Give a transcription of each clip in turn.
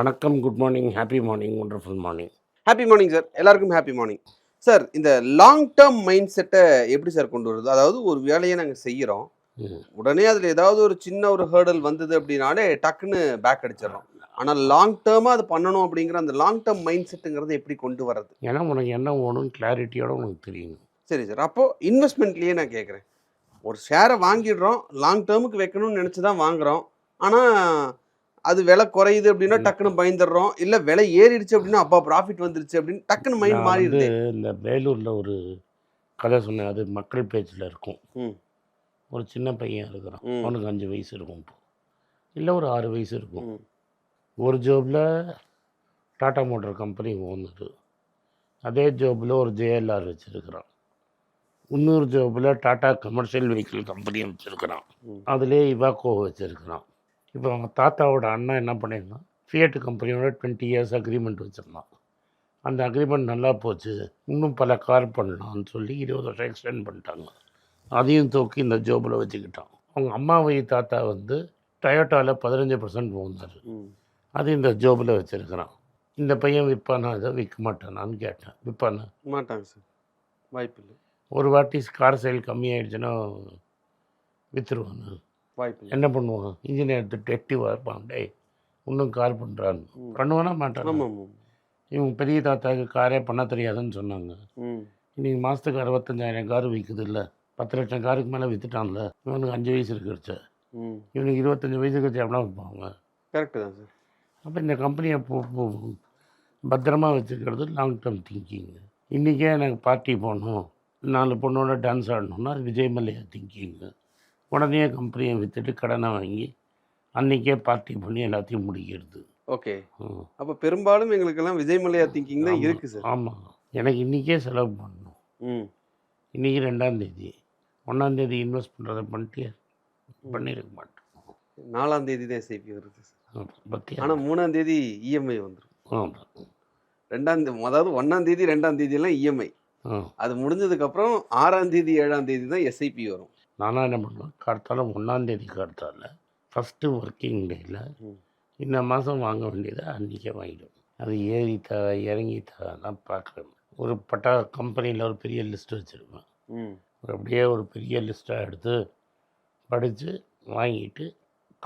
வணக்கம், good morning, happy morning, wonderful morning. Happy morning sir. எல்லாருக்கும் happy morning. Sir, இந்த long term mind செட்டை எப்படி சார் கொண்டு வருது? அதாவது ஒரு வேலையை நாங்கள் செய்கிறோம், உடனே அதில் ஏதாவது ஒரு சின்ன ஒரு ஹேர்டல் வந்தது அப்படின்னாலே டக்குன்னு பேக் அடிச்சிடறோம். ஆனால் லாங் டேர்மாக அது பண்ணணும் அப்படிங்கிற அந்த லாங் டேர்ம் மைண்ட் செட்டுங்கிறது எப்படி கொண்டு வர்றது? ஏன்னா உனக்கு என்ன வேணும் கிளாரிட்டியோட உனக்கு தெரியும். சரி சார், அப்போது இன்வெஸ்ட்மெண்ட்லேயே நான் கேட்குறேன். ஒரு ஷேரை வாங்கிடுறோம், லாங் டேர்முக்கு வைக்கணும்னு நினச்சி தான் வாங்குகிறோம். ஆனால் அது விலை குறையுது அப்படின்னா டக்குன்னு பயந்துடுறோம். இல்லை விலை ஏறிடுச்சு அப்படின்னா அப்பா ப்ராஃபிட் வந்துருச்சு அப்படின்னு டக்குன்னு மைண்ட் மாறிடுது. இந்த வேலூரில் ஒரு கதை சொன்னேன், அது மக்கள் பேச்சில் இருக்கும். ஒரு சின்ன பையன் இருக்கிறான், அவனுக்கு 5 வயசு இருக்கும், இப்போ இல்லை ஒரு 6 வயசு இருக்கும். ஒரு ஜாபில் டாடா மோட்டர் கம்பெனி ஓனர், அதே ஜாபில் ஒரு ஜேஎல்ஆர் வச்சுருக்கிறான். இன்னொரு ஜாபில் டாடா கமர்ஷியல் வெஹிக்கிள் கம்பெனியை வச்சுருக்கிறான். அதிலே இவாக்கோ வச்சுருக்கிறான். இப்போ அவங்க தாத்தாவோட அண்ணன் என்ன பண்ணியிருந்தான், ஃபியட் கம்பெனியோட 20 இயர்ஸ் அக்ரிமெண்ட் வச்சுருந்தான். அந்த அக்ரிமெண்ட் நல்லா போச்சு, இன்னும் பல கார் பண்ணலான்னு சொல்லி 20 வருஷம் எக்ஸ்டெண்ட் பண்ணிட்டாங்க. அதையும் தூக்கி இந்த ஜோபில் வச்சுக்கிட்டான். அவங்க அம்மாவை தாத்தா வந்து டொயோட்டாவில் 15% ஓனர், அது இந்த ஜோபில் வச்சுருக்கிறான். இந்த பையன் விற்பானா, அதை விற்க மாட்டானான்னு கேட்டேன். விற்பானா? மாட்டாங்க சார், வாய்ப்பு இல்லை. ஒரு வாட்டி கார் சேல் கம்மியாயிடுச்சுன்னா விற்றுருவாங்க. வாய்ப்பு. என்ன பண்ணுவான், இன்ஜினியர் எடுத்துட்டு ஆக்டிவாக இருப்பான், டே இன்னும் கார் பண்ணுறான்னு பண்ணுவானா மாட்டான். இவங்க பெரிய தாத்தாவுக்கு காரே பண்ண தெரியாதுன்னு சொன்னாங்க. இன்றைக்கி மாதத்துக்கு 65,000 கார் விற்குது இல்லை, 10 லட்சம் காருக்கு மேலே விற்றுட்டான்ல. இவனுக்கு 5 வயசு இருக்குச்சு, இவனுக்கு 25 வயசுக்கு வச்சு எவ்வளோ விற்பாங்க? கரெக்டு தான் சார். அப்போ இந்த கம்பெனியை பத்திரமா வச்சுக்கிறது லாங் டேர்ம் திங்கிங். இன்றைக்கே எனக்கு பார்ட்டி போகணும், 4 பொண்ணோட டான்ஸ் ஆடணும்னா அது விஜய் மல்லையா திங்கிங்கு. உடனே கம்பெனியை விற்றுட்டு கடனை வாங்கி அன்றைக்கே பார்ட்டி பண்ணி எல்லாத்தையும் முடிக்கிறது. ஓகே, அப்போ பெரும்பாலும் எங்களுக்கெல்லாம் விஜய் மல்லையா திங்கிங் தான் இருக்குது சார். ஆமாம், எனக்கு இன்றைக்கே செலவு பண்ணணும். இன்றைக்கி 2ஆம் தேதி, 1ஆம் தேதி இன்வெஸ்ட் பண்ணுறதை பண்ணிட்டு பண்ணியிருக்க மாட்டேன். 4ஆம் தேதி தான் எஸ்ஐபி வருது சார். பற்றி ஆனால் 3ஆம் தேதி இஎம்ஐ வந்துடும். ஆமாம், 2ஆம் தேதி, அதாவது 1ஆம் தேதி 2ஆம் தேதியெல்லாம் இஎம்ஐ. அது முடிஞ்சதுக்கப்புறம் 6ஆம் தேதி 7ஆம் தேதி தான் எஸ்ஐபி வரும். நானாக என்ன பண்ணுவேன், கார்த்தால 1ஆம் தேதி கார்த்தால ஃபஸ்ட்டு ஒர்க்கிங் டேயில் இந்த மாதம் வாங்க வேண்டியதை அன்றைக்கே வாங்கிடுவேன். அது ஏறித்தா இறங்கித்தாலாம் பார்க்குறேன். ஒரு பட்டா கம்பெனியில் ஒரு பெரிய லிஸ்ட்டு வச்சுருப்பேன். அப்படியே ஒரு பெரிய லிஸ்ட்டாக எடுத்து படித்து வாங்கிட்டு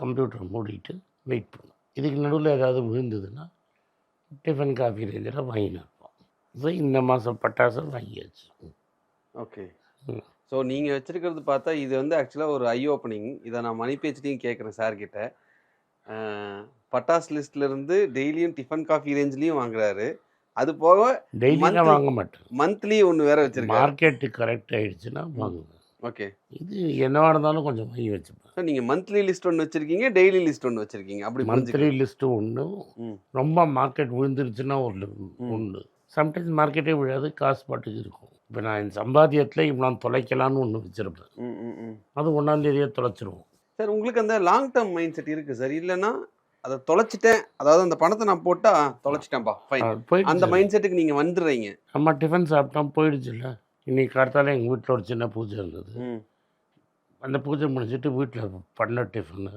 கம்ப்யூட்டரை மூடிட்டு வெயிட் பண்ணுவேன். இதுக்கு நடுவில் ஏதாவது விழுந்ததுன்னா டிஃபன் காஃபி ரேஞ்சில் வாங்கின்னு இருப்போம். ஸோ இந்த மாதம் பட்டாசை வாங்கியாச்சு. ஓகே, ஸோ நீங்கள் வச்சுருக்கிறது பார்த்தா இது வந்து ஆக்சுவலாக ஒரு ஐ ஓப்பனிங். இதை நான் மணி பேச்சுட்டையும் கேட்குறேன் சார்கிட்ட. பட்டாஸ் லிஸ்ட்லேருந்து டெய்லியும் டிஃபன் காஃபி ரேஞ்சிலையும் வாங்குறாரு. அது போக டெய்லியும் வாங்க மாட்டேன், மந்த்லி ஒன்று வேறு வச்சுருக்கேன். மார்க்கெட்டு கரெக்ட் ஆகிடுச்சுன்னா வாங்குவேன். ஓகே, இது என்னவாக இருந்தாலும் கொஞ்சம் வாங்கி வச்சுப்பேன். சார், நீங்கள் மந்த்லி லிஸ்ட் ஒன்று வச்சுருக்கீங்க, டெய்லி லிஸ்ட் ஒன்று வச்சுருக்கீங்க. அப்படி மந்த்லி லிஸ்ட்டு ஒன்று, ரொம்ப மார்க்கெட் விழுந்துருச்சுன்னா ஒன்று. சம்டைம்ஸ் மார்க்கெட்டே விழாது, காசு பாட்டுக்கு இருக்கும். இப்போ நான் என் சம்பாத்தியத்தில் இவ்வளோ தொலைக்கலான்னு ஒன்று வச்சுருப்பேன், அது 1ஆம் தேதியே தொலைச்சிருவோம். சார், உங்களுக்கு அந்த லாங் டேர்ம் மைண்ட் செட் இருக்குது சார். இல்லைன்னா அதை தொலைச்சிட்டேன், அதாவது அந்த பணத்தை நான் போட்டால் தொலைச்சிட்டேன்ப்பா ஃபைன், அந்த மைண்ட் செட்டுக்கு நீங்கள் வந்துடுறீங்க. நம்ம டிஃபன் சாப்பிட்டோம் போயிடுச்சு இல்லை. இன்றைக்கி காலத்தால் எங்கள் வீட்டில் ஒரு சின்ன பூஜை இருந்தது. அந்த பூஜை முடிச்சுட்டு வீட்டில் பண்ண டிஃபனு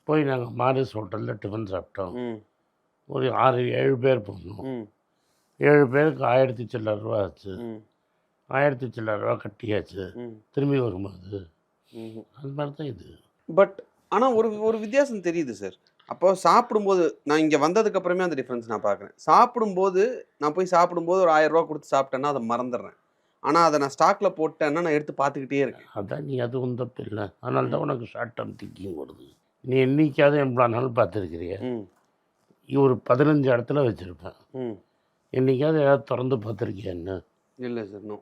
போய் நாங்கள் மாரிஸ் ஹோட்டலில் டிஃபன் சாப்பிட்டோம். ஒரு 6-7 பேர் போனோம். 7 பேருக்கு 1000 சில்லற ரூபா ஆச்சு. 1000 சில்லற ரூபா கட்டியாச்சு. திரும்பி வரும்போது அது மாதிரி தான் இது. பட் ஆனால் ஒரு வித்தியாசம் தெரியுது சார். அப்போ சாப்பிடும்போது, நான் இங்கே வந்ததுக்கப்புறமே அந்த டிஃப்ரென்ஸ் நான் பார்க்குறேன். சாப்பிடும்போது நான் போய் சாப்பிடும்போது ஒரு 1000 ரூபா கொடுத்து சாப்பிட்டேன்னா அதை மறந்துடுறேன். ஆனால் அதை நான் ஸ்டாக்கில் போட்டேன்னா நான் எடுத்து பார்த்துக்கிட்டே இருக்கேன். அதான் நீ அது ஒன்றும் தப்பு இல்லை, அதனால தான் உனக்கு ஷார்ட் டேர்ம் திங்கிங் வருது. நீ என்னைக்காவது எவ்வளோ நாள் பார்த்துருக்கிறிய? ஒரு 15 இடத்துல வச்சுருப்பேன். என்றைக்காவது ஏதாவது திறந்து பார்த்துருக்கியா? என்ன இல்லை சார், நோ.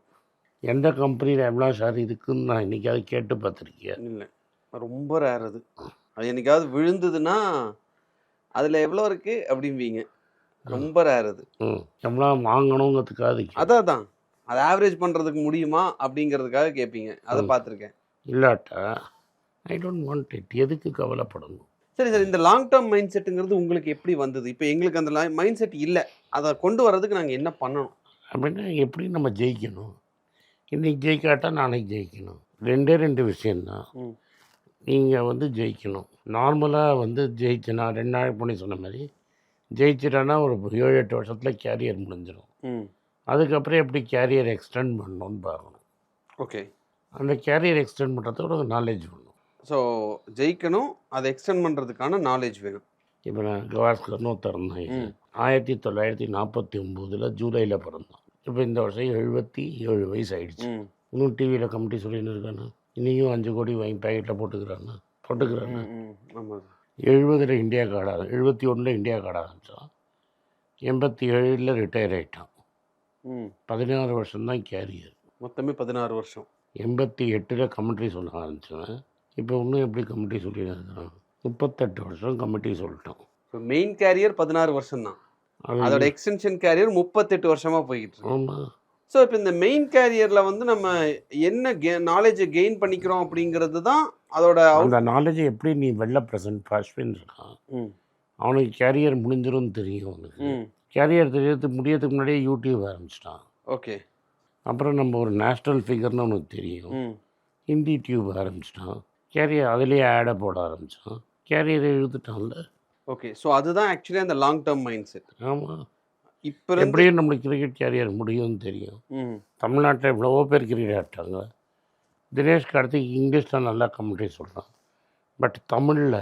எந்த கம்பெனியில் எவ்வளோ ஷேர் இருக்குதுன்னு நான் என்றைக்காவது கேட்டு பார்த்துருக்கியா? இல்லை, ரொம்ப ரேர் அது. அது என்றைக்காவது விழுந்ததுன்னா அதில் எவ்வளோ இருக்குது அப்படிம்பீங்க. ரொம்ப ரேர் அது. எவ்வளோ வாங்கணுங்கிறதுக்காக அதான் அதை ஆவரேஜ் பண்ணுறதுக்கு முடியுமா அப்படிங்கிறதுக்காக கேட்பீங்க. அதை பார்த்துருக்கேன். இல்லாட்டா ஐ டோன்ட் வாண்ட் இட், எதுக்கு கவலைப்படணும்? சரி சார், இந்த லாங் டேர்ம் மைண்ட் செட்டுங்கிறது உங்களுக்கு எப்படி வந்தது? இப்போ எங்களுக்கு அந்த மைண்ட் செட் இல்லை, அதை கொண்டு வர்றதுக்கு நாங்கள் என்ன பண்ணணும்? அப்படின்னா எப்படி நம்ம ஜெயிக்கணும்? இன்றைக்கி ஜெயிக்காட்டா நாளைக்கு ஜெயிக்கணும். 2 விஷயந்தான். நீங்கள் வந்து ஜெயிக்கணும். நார்மலாக வந்து ஜெயிச்சனா 2 நாளைக்கு முன்னாடி சொன்ன மாதிரி ஜெயிச்சிட்டான்னா ஒரு 7-8 வருஷத்தில் கேரியர் முடிஞ்சிடும். அதுக்கப்புறம் எப்படி கேரியர் எக்ஸ்டெண்ட் பண்ணணும்னு பார்க்கணும். ஓகே. அந்த கேரியர் எக்ஸ்டெண்ட் பண்ணுறதுக்கு ஒரு நாலேஜ் வேணும். ஸோ ஜெயிக்கணும், அதை எக்ஸ்டெண்ட் பண்ணுறதுக்கான நாலேஜ் வேணும். இப்போ நான் கவாஸ்கர்னு ஒருத்தர் இருந்தான். 1949 ஜூலையில் பிறந்தான். இப்போ இந்த வருஷம் 77 வயசு ஆயிடுச்சு. இன்னும் டிவியில் கமிட்டி சொல்லின்னு இருக்கானு, இன்றைக்கும் 5 கோடி வாங்கி பேக்கெட்டில் போட்டுக்கிறாங்க. 70 இந்தியா கார்டு 71 இந்தியா கார்டு ஆரம்பித்தான். 87 ரிட்டையர் ஆகிட்டான். 16 வருஷம்தான் கேரியர். மொத்தமே 16 வருஷம். 88 கமெண்ட்ரி சொல்ல ஆரம்பிச்சவன் இப்போ இன்னும் எப்படி கமிட்டி சொல்லியிருக்கான்? 38 வருஷம் கமிட்டி சொல்லிட்டோம். ஸோ மெயின் கேரியர் 16 வருஷம் தான், அதோட எக்ஸ்டென்ஷன் கேரியர் 38 வருஷமாக போய்கிட்டு இருக்கு. ஆமாம். ஸோ இப்போ இந்த மெயின் கேரியரில் வந்து நம்ம என்ன நாலேஜை கெயின் பண்ணிக்கிறோம் அப்படிங்கிறது தான் அதோட. அந்த நாலேஜை எப்படி நீ வெளில ப்ரெசென்ட் அஸ்வின் இருக்கான், அவனுக்கு கேரியர் முடிஞ்சிரும்னு தெரியும். அவனுக்கு கேரியர் முடியறதுக்கு முன்னாடியே யூடியூப் ஆரம்பிச்சிட்டான். ஓகே. அப்புறம் நம்ம ஒரு நேஷ்னல் ஃபிகர்னு அவனுக்கு தெரியும். ஹிந்தி டியூப் ஆரம்பிச்சிட்டான். கேரியர் அதுலேயே ஆடை போட ஆரம்பித்தான். கேரியரை இழுத்துட்டான்ல. ஓகே. ஸோ அதுதான் ஆக்சுவலி அந்த லாங் டேர்ம் மைண்ட் செட். ஆமாம். இப்போ எப்படியும் நம்மளுக்கு கிரிக்கெட் கேரியர் முடியும்னு தெரியும். தமிழ்நாட்டில் எவ்வளவோ பேர் கிரிக்கெட் ஆட்டாங்க. தினேஷ்க்கு அடுத்து இங்கிலீஷில் நல்லா கமெண்ட்ரி சொல்கிறான். பட் தமிழில்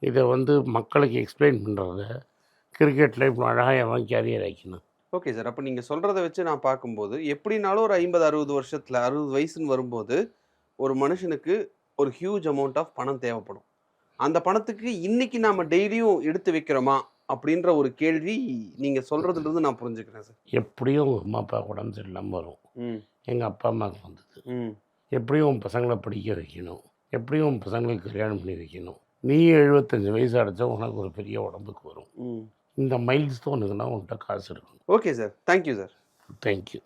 இதை வந்து மக்களுக்கு எக்ஸ்பிளைன் பண்ணுறத கிரிக்கெட்டில் இப்போ அழகாக அவன் கேரியர் ஆக்கினான். Okay sir. அப்போ நீங்கள் சொல்கிறத வச்சு நான் பார்க்கும்போது எப்படினாலும் ஒரு 50-60 வருஷத்தில் 60 வயசுன்னு வரும்போது ஒரு மனுஷனுக்கு ஒரு ஹியூஜ் அமௌண்ட் ஆஃப் பணம் தேவைப்படும். அந்த பணத்துக்கு இன்றைக்கி நாம் டெய்லியும் எடுத்து வைக்கிறோமா அப்படின்ற ஒரு கேள்வி நீங்கள் சொல்கிறதுலேருந்து நான் புரிஞ்சுக்கிறேன் சார். எப்படியும் உங்கள் அம்மா அப்பா உடம்பு சரியில்லாமல் வரும். எங்கள் அப்பா அம்மாவுக்கு வந்தது. எப்படியும் உன் பசங்களை படிக்க வைக்கணும், எப்படியும் உன் பசங்களுக்கு கல்யாணம் பண்ணி வைக்கணும். நீ 75 வயசு அடைச்சா உனக்கு ஒரு பெரிய உடம்புக்கு வரும். இந்த மைல்ஸ் ஸ்டோனுக்குன்னா உன்கிட்ட காசு இருக்கணும். Okay sir. Thank you sir. Thank you.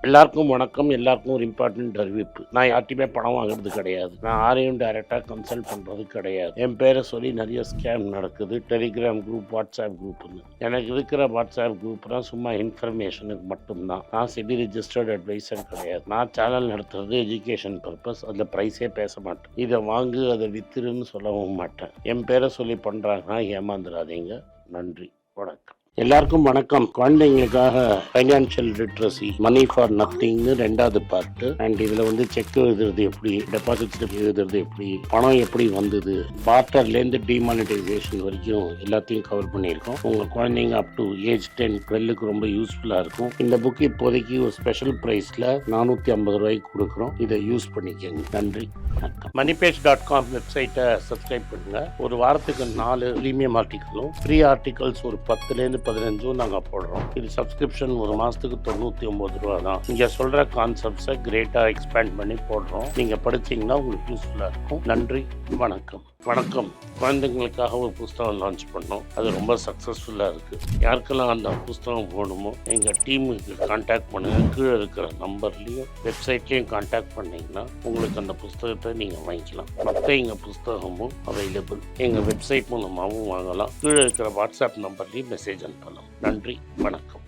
எல்லாருக்கும் வணக்கம். எல்லாருக்கும் ஒரு இம்பார்ட்டன்ட் அறிவிப்பு. நான் யார்ட்டையுமே பணம் வாங்குறது கிடையாது. நான் யாரையும் டைரெக்டாக கன்சல்ட் பண்ணுறது கிடையாது. என் பேரை சொல்லி நிறைய ஸ்கேம் நடக்குது. டெலிகிராம் குரூப், வாட்ஸ்அப் குரூப்னு. எனக்கு இருக்கிற வாட்ஸ்அப் குரூப்னால் சும்மா இன்ஃபர்மேஷனுக்கு மட்டும்தான். நான் செபி ரிஜிஸ்டர்ட் அட்வைசர் கிடையாது. நான் சேனல் நடத்துறது எஜுகேஷன் பர்பஸ். அதில் ப்ரைஸே பேச மாட்டேன். இதை வாங்கு அதை வித்துருன்னு சொல்லவும் மாட்டேன். என் பேரை சொல்லி பண்ணுறாங்கன்னா ஏமாந்துடாதீங்க. நன்றி, வணக்கம். எல்லாருக்கும் வணக்கம். குழந்தைங்களுக்காக ஃபைனான்ஷியல் லிட்ரஸி, மணி ஃபார் நத்திங்னு 2வது பார்ட்டு. அண்ட் இதில் வந்து செக் எழுதுறது எப்படி, டெபாசிட் ஸ்லிப் எழுதுறது எப்படி, பணம் எப்படி வந்தது, பார்ட்டர்லேருந்து டிமானிட்டைசேஷன் வரைக்கும் எல்லாத்தையும் கவர் பண்ணியிருக்கோம். உங்கள் குழந்தைங்க அப் டு ஏஜ் 10-12க்கு ரொம்ப யூஸ்ஃபுல்லாக இருக்கும். இந்த புக் இப்போதைக்கு ஒரு ஸ்பெஷல் ப்ரைஸில் 450 ரூபாய்க்கு கொடுக்குறோம். இதை யூஸ் பண்ணிக்கோங்க. நன்றி, வணக்கம். moneypage.com வெப்சைட்டை சப்ஸ்கிரைப் பண்ணுங்கள். ஒரு வாரத்துக்கு 4 ப்ரீமியம் ஆர்டிக்கலும் ஃப்ரீ ஆர்டிகல்ஸ் ஒரு 10லேருந்து 15 நாங்கள் போடுறோம். இது சப்ஸ்கிரிப்ஷன் ஒரு மாதத்துக்கு 99 ரூபா தான். இங்கே சொல்கிற கான்செப்ட்ஸை கிரேட்டாக எக்ஸ்பேண்ட் பண்ணி போடுறோம். நீங்கள் படிச்சிங்கன்னா உங்களுக்கு யூஸ்ஃபுல்லாக இருக்கும். நன்றி, வணக்கம். வணக்கம். குழந்தைங்களுக்காக ஒரு புஸ்தகம் லான்ச் பண்ணோம். அது ரொம்ப சக்ஸஸ்ஃபுல்லாக இருக்குது. யாருக்கெல்லாம் அந்த புஸ்தகம் போகணுமோ எங்கள் டீமுக்கு கான்டாக்ட் பண்ணுங்கள். கீழே இருக்கிற நம்பர்லேயும் வெப்சைட்லேயும் கான்டாக்ட் பண்ணிங்கன்னா உங்களுக்கு அந்த புஸ்தகத்தை நீங்கள் வாங்கிக்கலாம். மற்ற எங்கள் புஸ்தகமும் அவைலபிள். எங்கள் வெப்சைட் மூலமாகவும் வாங்கலாம். கீழே இருக்கிற வாட்ஸ்அப் நம்பர்லேயும் மெசேஜ் அனுப்பலாம். நன்றி, வணக்கம்.